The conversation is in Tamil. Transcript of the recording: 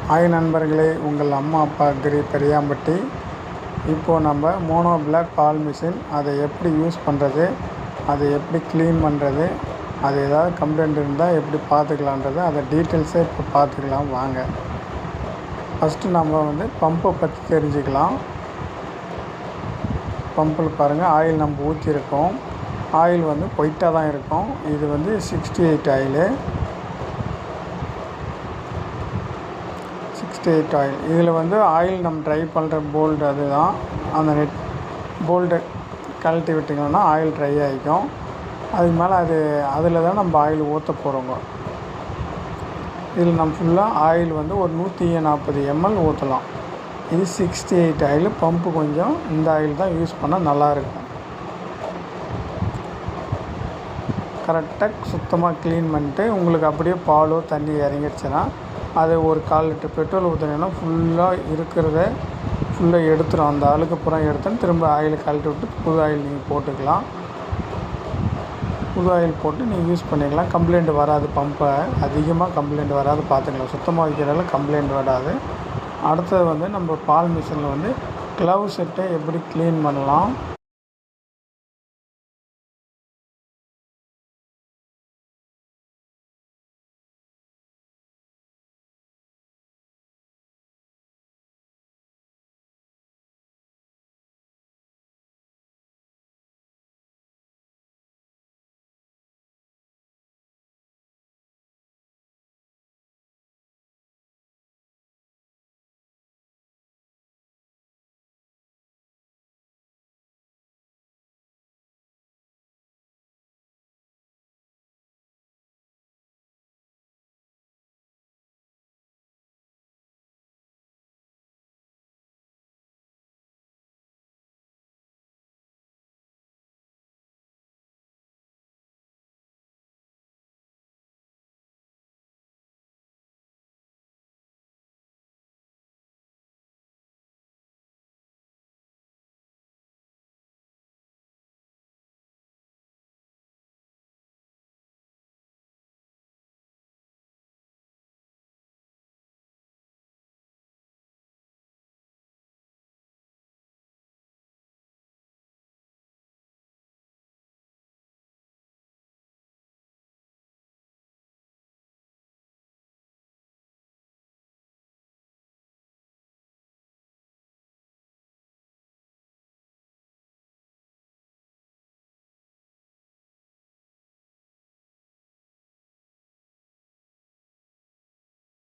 ஹாய் நண்பர்களே, உங்கள் அம்மா அப்பா கிரி பெரியாம்பட்டி. இப்போது நம்ம மோனோ பிளாக் பால் மிஷின் அதை எப்படி யூஸ் பண்ணுறது, அதை எப்படி க்ளீன் பண்ணுறது, அது ஏதாவது கம்ப்ளைண்ட் இருந்தால் எப்படி பார்த்துக்கலான்றது அதை டீட்டெயில்ஸை இப்போ பார்த்துக்கலாம் வாங்க. ஃபஸ்ட்டு நம்ம பம்பை பற்றி தெரிஞ்சுக்கலாம். பம்பில் பாருங்கள், ஆயில் நம்ம ஊற்றிருக்கோம். ஆயில் ஒயிட்டாக தான் இருக்கும். இது 68 ஆயிலு, 68 ஆயில். இதில் ஆயில் நம்ம ட்ரை பண்ணுற போல்டு அதுதான். அந்த போல்டை கழட்டி விட்டிங்கன்னா ஆயில் ட்ரை ஆகிக்கும். அதுக்கு மேலே அதில் தான் நம்ம ஆயில் ஊற்ற போகிறோங்க. இதில் நம்ம ஃபுல்லாக ஆயில் ஒரு 140 ml ஊற்றலாம். இது 68 ஆயில். பம்பு கொஞ்சம் இந்த ஆயில் தான் யூஸ் பண்ணால் நல்லாயிருக்கும். கரெக்டாக சுத்தமாக க்ளீன் பண்ணிட்டு உங்களுக்கு அப்படியே பாலோ தண்ணி இறங்கிடுச்சுன்னா அதை ஒரு 1/4 லிட்டர் பெட்ரோல் ஊற்றினீங்கன்னா ஃபுல்லாக எடுத்துடும். அந்த அழுக்கு புறம் எடுத்துன்னு திரும்ப ஆயில் கழட்டி விட்டு புது ஆயில் நீங்கள் போட்டுக்கலாம். புது ஆயில் போட்டு நீங்கள் யூஸ் பண்ணிக்கலாம். கம்ப்ளைண்ட் வராது. பம்பை அதிகமாக கம்ப்ளைண்ட் வராது பார்த்துக்கலாம். சுத்தமாக வைக்கிறதால கம்ப்ளைண்ட் வராது. அடுத்தது நம்ம பால் மிஷினில் க்ளவுஸ் செட்டை எப்படி க்ளீன் பண்ணலாம்,